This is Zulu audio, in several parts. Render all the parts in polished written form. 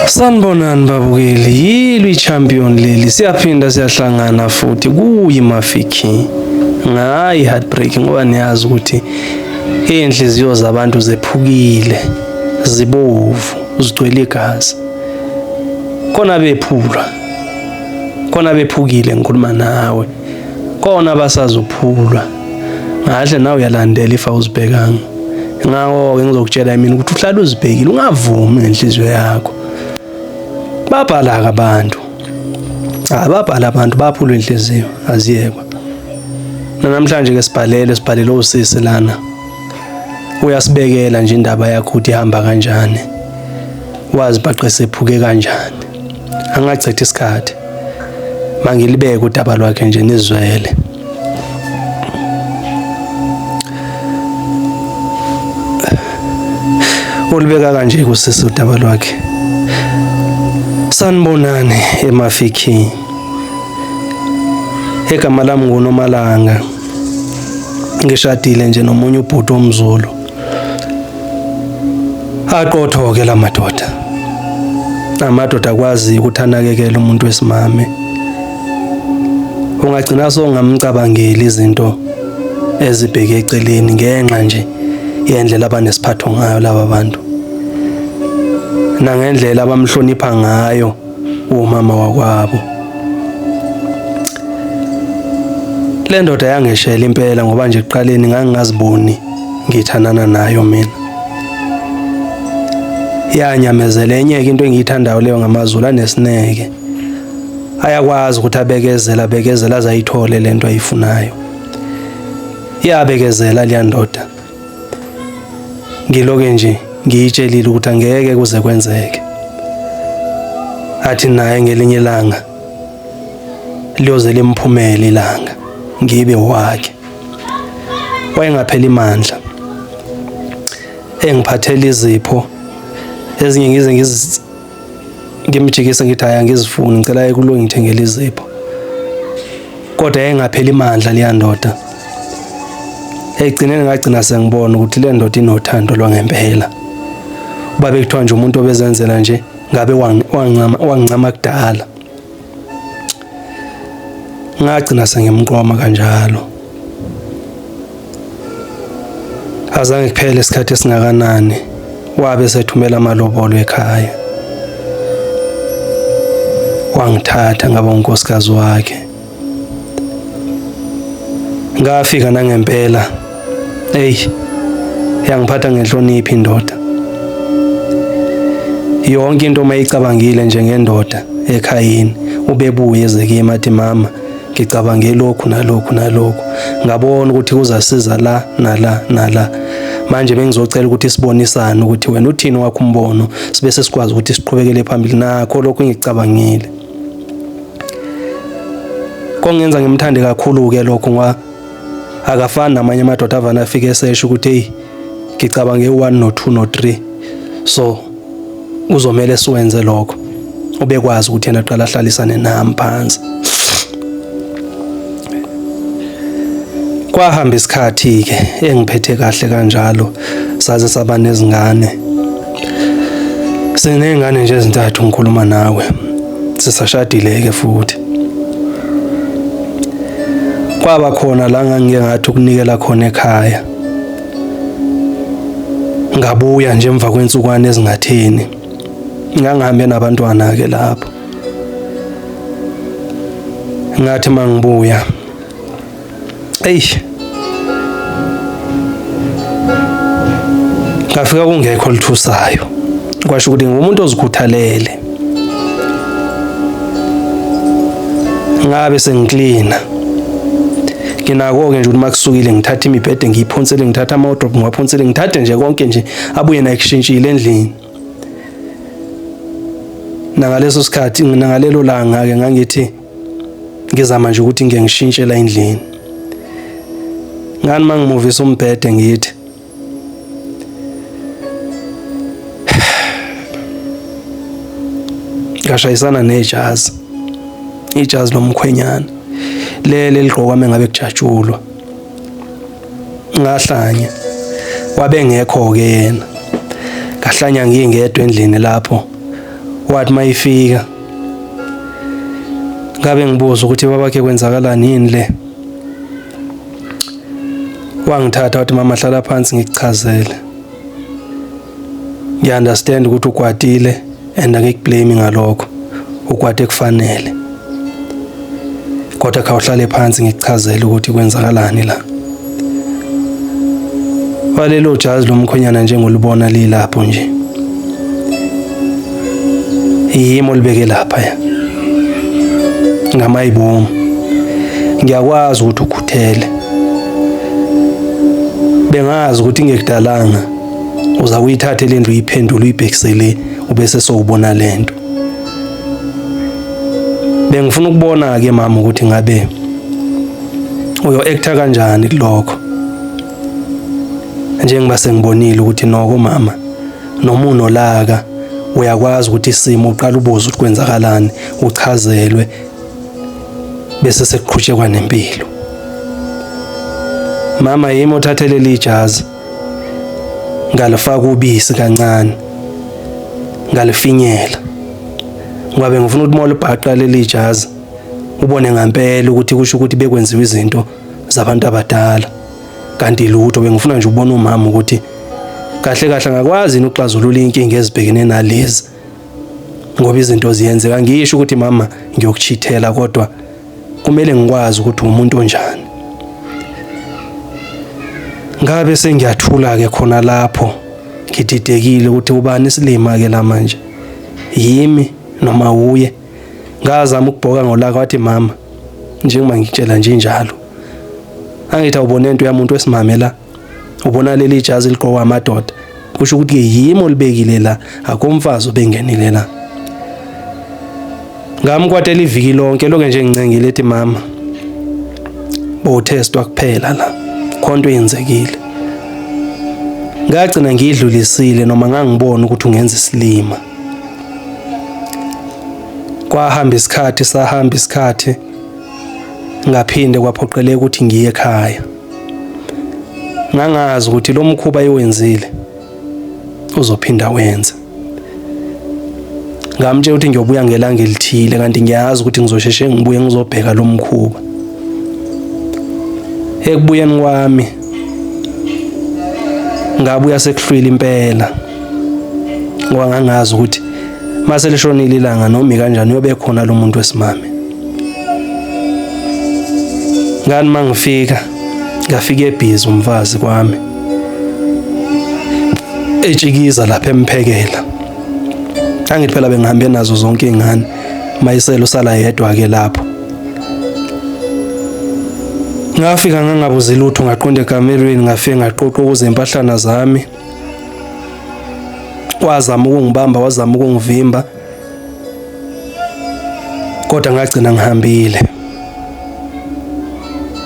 Sanibonani babukeli, yilo i-champion leli siyaphinda siyahlangana futhi kuyiMafiki ngayi heartbreak ngoba niyazi ukuthi inhliziyo zabantu zephukile, zibovu, zigcwele igazi. Khona bephukile ngikhuluma nawe. Khona basazophulwa. Ngahle nawe uyalandela ifa uzibhekanga. Ngawo ngizokutshela mina ukuthi uhlala uzibhekile ungavumi ngenhliziyo yakho. Babhala abantu. Babhala abantu baphula inhliziyo aziyekwa. Namhlanje ke sibhalele usisi lana. Uyasibekela nje indaba yakho ukuthi ihamba kanjani. Wazi baqese ephuke kanjani. Angacitha isikhathi. Mangilibeke udaba lwakhe nje nizwele. Ulibeka kanje kusisi udaba lwakhe. Sanibonani eMafiki. Egama lami nguNomalanga. Ngishadile nje nomunye ubhuti omzulu. Aqotho-ke la madoda. Amadoda akwazi ukuthi anakekele umuntu wesimame. Ungagcina songamcabangeli izinto ezibheke eceleni ngenxa nje yendlela abanesiphatho ngayo laba bantu. Nangendlela abamhlonipha ngayo umama wakwabo. Le ndoda yangeshela impela ngoba nje ekuqaleni ngangingaziboni ngithandana nayo mina. Yanyamezela enye into engiyithandayo leyo ngamazulu anesineke. Ayakwazi ukuthi abekezela azayithole lento ayifunayo. Iyabekezela le ndoda. Ngiloke nje ngiyitshelile ukuthi angeke kuze kwenzeke. Athi naye ngelinye ilanga liyoze limphumele ilanga ngibe wakhe. Wayengaphela imandla. Engiphathela izipho ezinye ngize ngimjikise ngithi haya ngizifuni ngicela kulo ngithengele izipho. Kodwa engaphela imandla le ndoda. Egcineni ngagcina sengibona ukuthi le ndoda inothando lwangempela. Uba bekuthiwa nje umuntu obezenzela nje ngabe wangincama kudala. Ngagcina sengimqoma kanjalo. Azange kuphele isikhathi esingakanani wabe sethumela amalobolo ekhaya. Wangithatha ngaba unkosikazi wakhe. Ngafika nangempela. Yangiphatha ngenhlonipho indoda. Yonke into mayicabangile nje ngendoda ekhayeni ubebuye ezekima athi mama ngicabange lokhu nalokhu. Ngabona ukuthi kuzasiza la nala. Manje bengizocela ukuthi sibonisane ukuthi wena uthini wakho umbono sibe sesikwazi ukuthi siqhubekele phambili nakho lokho engicabangile. Kongenza ngimthande kakhulu ke lokho ngoba akafani namanye amadoda avana afike esesho ukuthi ngicabange 1 no 2 no 3 so uzomela siwenze lokho ubekwazi ukuthi yena aqala ahlalisane nami phansi. Kwahamba isikhathi ke engiphethe kahle kanjalo saze saba nezingane. Sinengane nje ezintathu ngikhuluma nawe. Sisashadile ke futhi. Kwaba khona la ngangike ngathi ukunikela khona ekhaya. Ngabuya nje emva kwensukwane ezingatheni. Ngangihambe nabantwana ke lapho. Ngathi mangibuya. Ngafika kungekho lithusayo. Kwasho ukuthi ngumuntu ozikhuthalele. Ngabe sengiklina. Nginako ke nje ukuthi makusukile ngithatha imibhede ngiyiphonsele ngithatha ama-wardrobe ngiwaphonsele ngithathe nje konke nje abuye na exchangeile endlini. Nangaleso sikhathi nangalelo langa ke ngangithi ngizama nje ukuthi ngishintshe la endlini. Ngani mangimuvisa umbhede ngithi ngashayisana nejazi. Ijazi lomkhwenyana. Lele ligqokwa mengabe kujatshulwa. Ngahlanya. Wabe ngekho ke yena. Ngahlanya ngingedwa endlini lapho. wathi mayifika ngabe ngibuza ukuthi babakhe kwenzakalani yini le. Wangithatha wathi mama hlala phansi ngikuchazele. Ngiunderstand ukuthi ukwatile and angikublame ngalokho. Ukwate kufanele. Kodwa khawuhlale phansi ngikuchazele ukuthi kwenzakalani la. Walelo jazi lomkhonyana njengolibona lilapho nje. Yimo libeke lapha ya. Ngamayibomu. Ngiyakwazi ukuthi ukhuthele. Bengazi ukuthi ngekudalanga uza kuyithatha lendlu uyiphendule uyibhekisele ubese sowubona lento. Bengifuna ukubona ke mama ukuthi ngabe uyo actor kanjani kulokho. Njengoba sengibonile ukuthi noko mama noma unolaka uyakwazi ukuthi isimo uqala ubuze ukuthi kwenzakalani uchazelwe bese sekuqhutshekwa nempilo. Mama yimi uthathelele ijazi ngalifaka ubisi kancane ngalifinyela ngoba ngifuna ukuthi molo bhaqa leli jazi ubone ngempela ukuthi kusho ukuthi bekwenziwa izinto zabantu abadala kanti lutho bengifuna nje ubone umama ukuthi kahle kahle ngakwazi ukuxazulula inkinga ezibhekene nalezi ngoba izinto ziyenzeka. Ngisho ukuthi mama ngiyokuchithela kodwa kumele ngikwazi ukuthi umuntu onjani. Ngabe sengiyathula ke khona lapho ngididekile ukuthi ubani isilima ke la manje yimi noma uye. Ngazama ukubhoka ngolaka wathi mama njengoba ngitshela nje njalo angithi awubone into yamuntu wesimame la ubona leli jazi liqokwa amadoda kusho ukuthi ke yimi olibekile la akomfazi obengenile la. Ngamkwatela iviki lonke lokho nje ngincengile ethi mama bo testwa kuphela la khonto yenzekile. Ngagcina ngidlulisile noma ngangibona ukuthi ungenza isilima. Kwahamba isikhathi sahamba isikhathi ngaphinde kwaphoqeleka ukuthi ngiye ekhaya. Ngangazi ukuthi lo mkhuba ayewenzile uzophinda wenza. Ngamtshela ukuthi ngiyobuya ngelanga elithile kanti ngiyazi ukuthi ngizosheshe ngibuye ngizobheka lo mkhuba. Ekubuyeni kwami ngabuya sekuhlwile impela ngoba ngangazi ukuthi mase lishonile ilanga noma kanjani uyobe khona lo muntu wesimame. Ngani mangifika ngafika ebhizi umfazi kwami ejikiza lapha emphekela. Angithi phela bengihambe nazo zonke izingane mayiselo sala yedwa ke lapho. Ngafika ngangabuzi lutho ngaqonda ekamerweni ngafika ngaqoqa ukuze impahlana zami. Wazama ukungibamba wazama ukungivimba kodwa ngagcina ngihambile.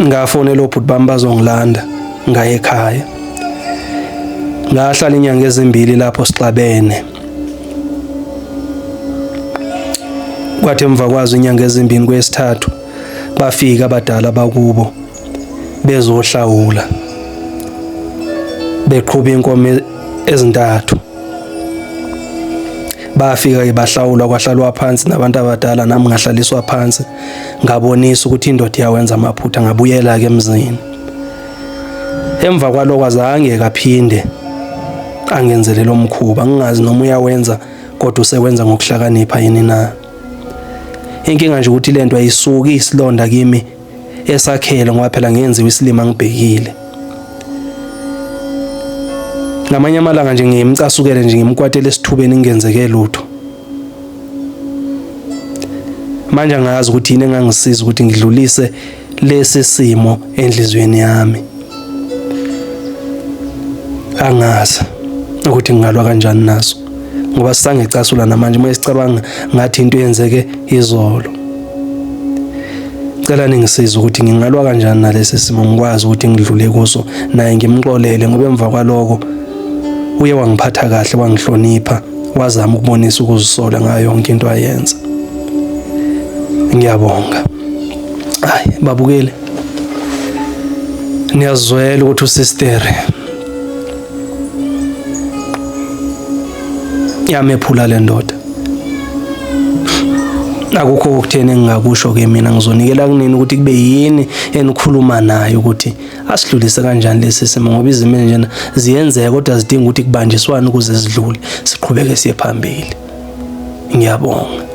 Ngafonela ubhuti bami bazongilanda ngaye ekhaya. Ngahlala inyanga ezimbili lapho sixabene. Kwathi emva kwazo inyanga ezimbili kwesithathu bafika abadala bakubo bezohlawula beqhubha inkomo ezintathu. Bafika ke bahlawula kwahlalwa phansi nabantu abadala nami ngahlaliswa phansi ngabonisa ukuthi indoda iyawenza amaphutha ngabuyela ke emzini. Emva kwalokho azange kaphinde angenzele lo mkhuba ngingazi noma uyawenza kodwa usewenza ngokuhlakanipha yini na. Inkinga nje ukuthi lento ayisuki isilonda kimi esakhele ngoba phela ngenziwe isilima ngibhekile. Ngamanye amalanga nje ngimcasukele nje ngimkwatele esithubeni ngenzeke lutho. Manje ngazi ukuthi yini engangisiza ukuthi ngidlulise lesi simo enhlizweni yami. Angazi ukuthi ngingalwa kanjani naso ngoba sisangecasula namanje mayisicabanga ngathi into yenzeke izolo. Cela ningisize ukuthi ngingalwa kanjani nalesi simo ngikwazi ukuthi ngidlule kuso naye ngimxolele ngoba emva kwaloko uye wangiphatha kahle wangihlonipha wazama ukubonisa ukuzisola ngayo yonke into ayenza. Ngiyabonga. Hayi babukele. Niyazwela ukuthi usister yamephula le ndoda Akukho okutheni engingakusho ke mina, ngizonikela kunini ukuthi kube yini enikhuluma nayo ukuthi asidlulise kanjani lesi simo, ngoba izimo njena ziyenzeka kodwa zidinga ukuthi kubanjiswane ukuze sidlule, siqhubeke siye phambili. Ngiyabonga.